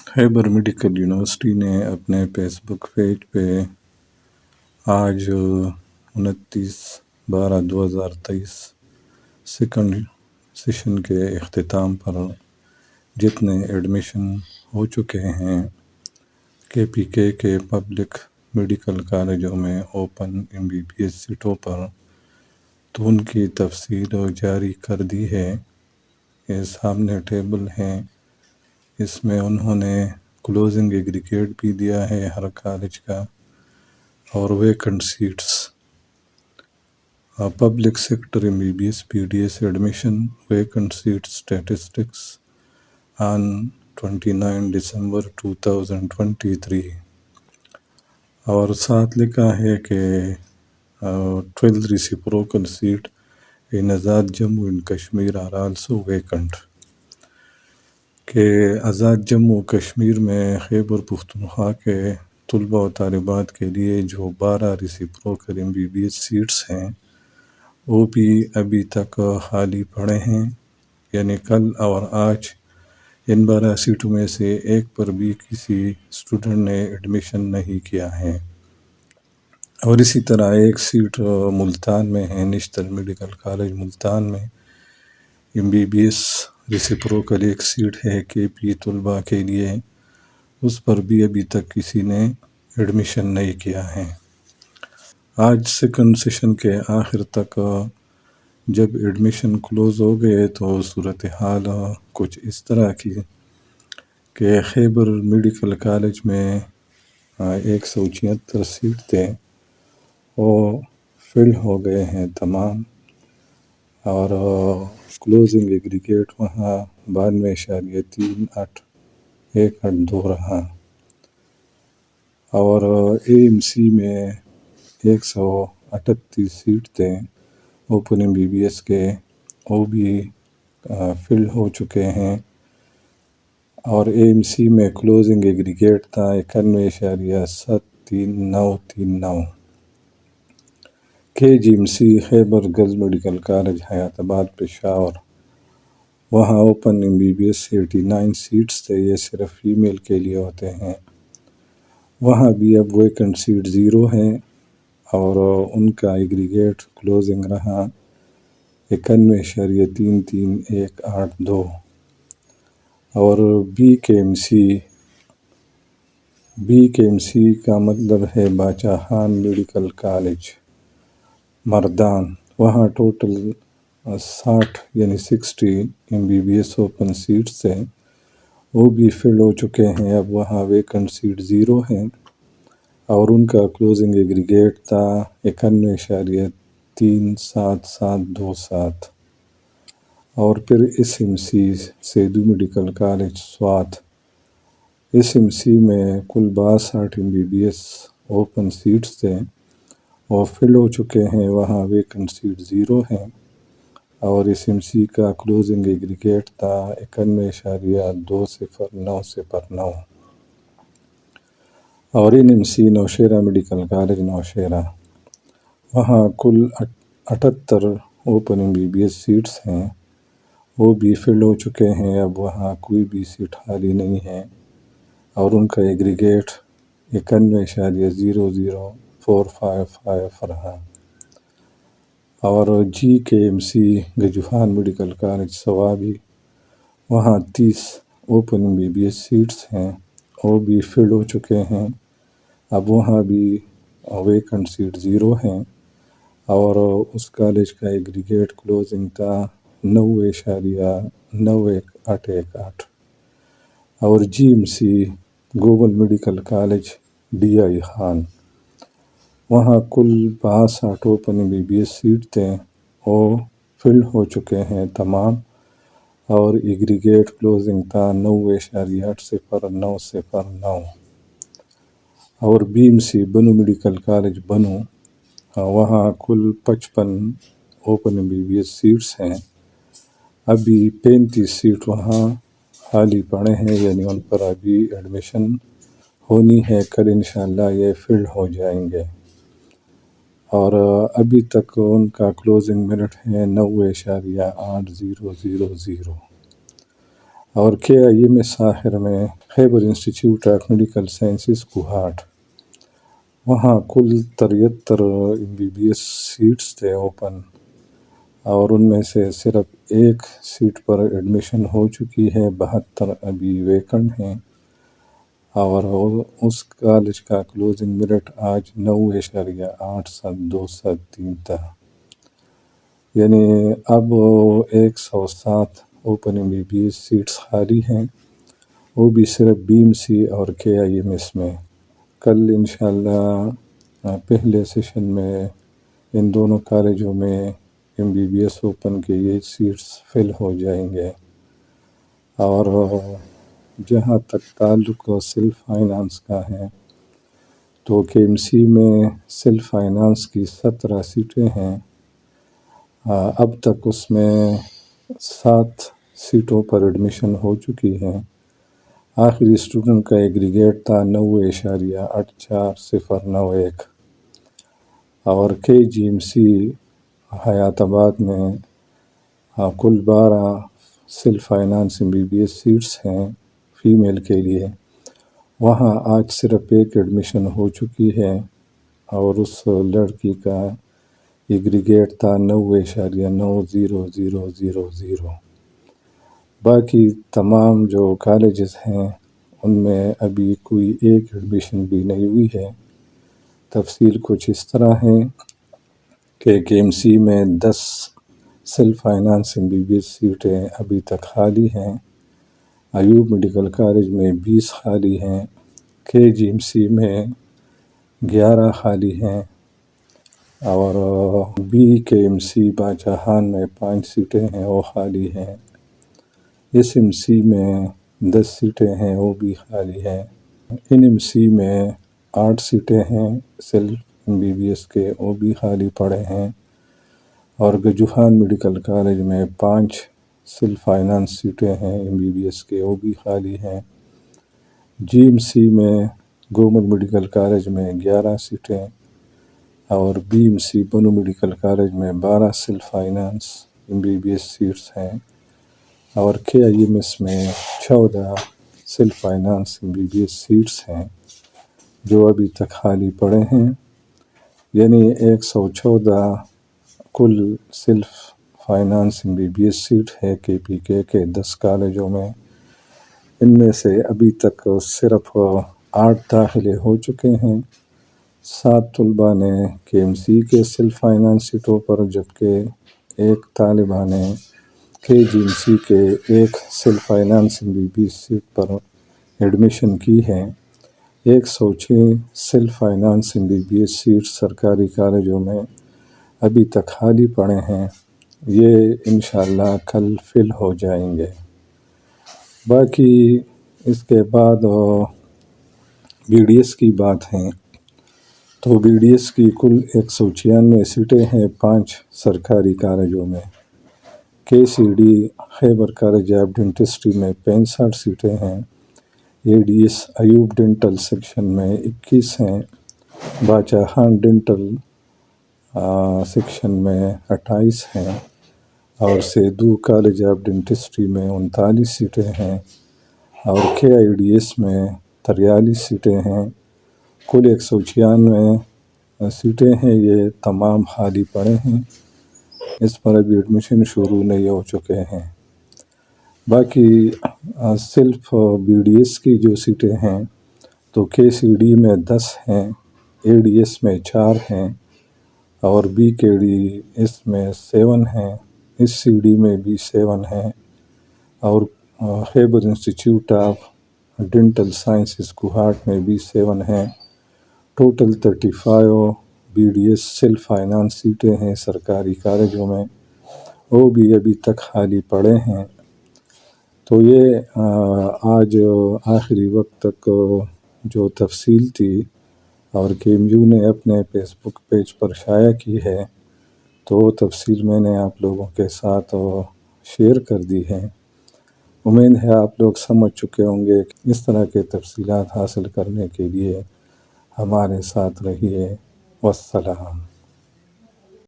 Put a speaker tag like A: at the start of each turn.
A: خیبر medical university نے اپنے face بک page پہ آج 29/12/2023 سیکنڈ سیشن کے اختتام پر جتنے ایڈمیشن ہو چکے ہیں KPK کے پبلک میڈیکل کالجوں میں اوپن MBBS سیٹوں پر، تو ان کی تفصیل جاری کر دی ہے۔ یہ سامنے ٹیبل ہے، اس میں انہوں نے کلوزنگ ایگریگیٹ بھی دیا ہے ہر کالج کا، اور vacant seats public sector MBBS PDS admission vacant seat statistics on 29 December 2023، اور ساتھ لکھا ہے کہ 12 reciprocal seat in Azad Jammu and Kashmir are also vacant, کہ آزاد جموں کشمیر میں خیبر پختونخوا کے طلباء و طالبات کے لیے جو 12 ریسیپروکل MBBS سیٹس ہیں وہ بھی ابھی تک خالی پڑے ہیں، یعنی کل اور آج ان 12 سیٹوں میں سے ایک پر بھی کسی اسٹوڈنٹ نے ایڈمیشن نہیں کیا ہے۔ اور اسی طرح ایک سیٹ ملتان میں ہے، نیشنل میڈیکل کالج ملتان میں MBBS ریسیپروکل ایک سیٹ ہے KP طلباء کے لیے، اس پر بھی ابھی تک کسی نے ایڈمیشن نہیں کیا ہے۔ آج سیکنڈ سیشن کے آخر تک جب ایڈمیشن کلوز ہو گئے تو صورتحال کچھ اس طرح کی کہ خیبر میڈیکل کالج میں 176 سیٹ تھے، وہ فل ہو گئے ہیں تمام، اور کلوزنگ ایگریگیٹ وہاں 92.3812 رہا، اور AMC میں 138 سیٹ تھے اوپن MBBS کے، وہ بھی فل ہو چکے ہیں، اور AMC میں کلوزنگ ایگریگیٹ تھا 91.7939۔ KGMC خیبر گرلز میڈیکل کالج حیات آباد پشاور، وہاں اوپن MBBS 89 سیٹس تھے، یہ صرف فیمیل کے لیے ہوتے ہیں، وہاں بھی اب ویکنٹ سیٹ 0 ہیں، اور ان کا ایگریگیٹ کلوزنگ رہا 91.3382۔ اور BKMC کا مطلب ہے باچا خان میڈیکل کالج مردان، وہاں ٹوٹل 60 MBBS اوپن سیٹس ہیں، وہ بھی فل ہو چکے ہیں، اب وہاں ویکنٹ سیٹ 0 ہیں، اور ان کا کلوزنگ ایگریگیٹ تھا 91.37727۔ اور پھر SMC Saidu medical college Swat, SMC میں کل 62 MBBS اوپن سیٹس تھے، وہ فل ہو چکے ہیں، وہاں ویکنٹ سیٹ 0 ہیں، اور SMC کا کلوزنگ ایگریگیٹ تھا 91.2090۔ اور NMC Nowshera medical college Nowshera, وہاں کل 78 اوپن MBBS سیٹس ہیں، وہ بھی فل ہو چکے ہیں، اب وہاں کوئی بھی سیٹ خالی نہیں ہے، اور ان کا ایگریگیٹ 91.00455 رہا۔ اور GKMC گجوفان میڈیکل کالج سوابی، وہاں 30 اوپن MBBS سیٹس ہیں، وہ بھی فل ہو چکے ہیں، اب وہاں بھی ویکنٹ سیٹ 0 ہیں، اور اس کالج کا ایگریگیٹ کلوزنگ تھا 90.9118۔ اور GMC Gomal medical college DI Khan, وہاں کل 62 اوپن MBBS سیٹ تھے، وہ فل ہو چکے ہیں تمام، اور ایگریگیٹ کلوزنگ تھا 90.8090۔ اور BMC بنو میڈیکل کالج بنو، وہاں کل 55 اوپن MBBS سیٹس ہیں، ابھی 35 سیٹ وہاں خالی پڑے ہیں، یعنی ان پر ابھی ایڈمیشن ہونی ہے، کل انشاءاللہ یہ فل ہو جائیں گے، اور ابھی تک ان کا کلوزنگ میرٹ ہے 90.8000۔ اور KIM ساحر میں Khyber institute of medical sciences Kohat, وہاں کل 73 MBBS سیٹس تھے اوپن، اور ان میں سے صرف ایک سیٹ پر ایڈمیشن ہو چکی ہے، 72 ابھی ویکنٹ ہیں، اور اس کالج کا کلوزنگ میرٹ آج 9.87273 تھا، یعنی اب 107 اوپن MBBS سیٹس خالی ہیں، وہ بھی صرف BMC اور KIMS میں۔ کل انشاءاللہ پہلے سیشن میں ان دونوں کالجوں میں MBBS اوپن کے یہ سیٹس فل ہو جائیں گے۔ اور جہاں تک تعلق سیلف فائنانس کا ہے تو KMC میں سیلف فائنانس کی 17 سیٹیں ہیں، اب تک اس میں 7 سیٹوں پر ایڈمیشن ہو چکی ہیں، آخری اسٹوڈنٹ کا ایگریگیٹ تھا 9.84091، اور KGMC حیات آباد میں کل 12 سیلف فائنانس MBBS سیٹس ہیں فیمیل کے لیے، وہاں آج صرف ایک ایڈمیشن ہو چکی ہے، اور اس لڑکی کا ایگریگیٹ تھا 9.90000۔ باقی تمام جو کالجز ہیں ان میں ابھی کوئی ایک ایڈمیشن بھی نہیں ہوئی ہے۔ تفصیل کچھ اس طرح ہے کہ KMC میں 10 سیلف فائنانس MBBS سیٹیں ابھی تک خالی ہیں، ایوب میڈیکل کالج میں 20 خالی ہیں، KGMC میں 11 خالی ہیں، اور BKMC باچاہان میں 5 سیٹیں ہیں وہ خالی ہیں، SMC میں 10 سیٹیں ہیں وہ بھی خالی ہیں، NMC میں 8 سیٹیں ہیں سیلف MBBS کے، وہ بھی خالی پڑے ہیں، اور گجوہان میڈیکل کالج میں 5 سیلف فائنانس سیٹیں ہیں MBBS کے، وہ بھی خالی ہیں، GMC میں گورنمنٹ میڈیکل کالج میں 11 سیٹیں، اور BMC بنو میڈیکل کالج میں 12 سیلف فائنانس MBBS سیٹس ہیں، اور KIMS میں 14 سیلف فائنانس MBBS سیٹس ہیں جو ابھی تک خالی پڑے ہیں، یعنی 114 کل سیلف فائنانس MBBS سیٹ ہے KPK کے 10 کالجوں میں، ان میں سے ابھی تک صرف 8 داخلے ہو چکے ہیں، 7 طلباء نے KMC کے سیلف فائنانس سیٹوں پر، جبکہ ایک طالبہ نے KGMC کے ایک سیلف فائنانس MBBS سیٹ پر ایڈمیشن کی ہے۔ 106 سیلف فائنانس MBBS سیٹ سرکاری کالجوں میں ابھی تک خالی پڑے ہیں، یہ انشاءاللہ کل فل ہو جائیں گے۔ باقی اس کے بعد BDS کی بات ہے تو BDS کی کل 196 سیٹیں ہیں 5 سرکاری کالجوں میں، KCD Khyber college of dentistry میں 65 سیٹیں ہیں، ADS ایوب ڈینٹل سیکشن میں 21 ہیں، باچاہان ڈینٹل سیکشن میں 28 ہیں، اور سیدو کالج آف ڈینٹسٹری میں 39 سیٹیں ہیں، اور KIDS میں 43 سیٹیں ہیں، کل 196 سیٹیں ہیں، یہ تمام خالی پڑے ہیں، اس پر ابھی ایڈمیشن شروع نہیں ہو چکے ہیں۔ باقی سیلف BDS کی جو سیٹیں ہیں تو KCD میں 10 ہیں، ADS میں 4 ہیں، اور BKDS میں 7 ہیں، SCD میں بھی 7 ہیں، اور Khyber institute of dental sciences Kohat میں بھی 7 ہیں، ٹوٹل 35 BDS سیلف فائنانس سیٹیں ہیں سرکاری کالجوں میں، وہ بھی ابھی تک خالی پڑے ہیں۔ تو یہ آج آخری وقت تک جو تفصیل تھی اور KMU نے اپنے فیس بک پیج پر شائع کی ہے، تو وہ تفصیل میں نے آپ لوگوں کے ساتھ شیئر کر دی ہے۔ امید ہے آپ لوگ سمجھ چکے ہوں گے کہ اس طرح کے تفصیلات حاصل کرنے کے لیے ہمارے ساتھ رہیے۔ والسلام۔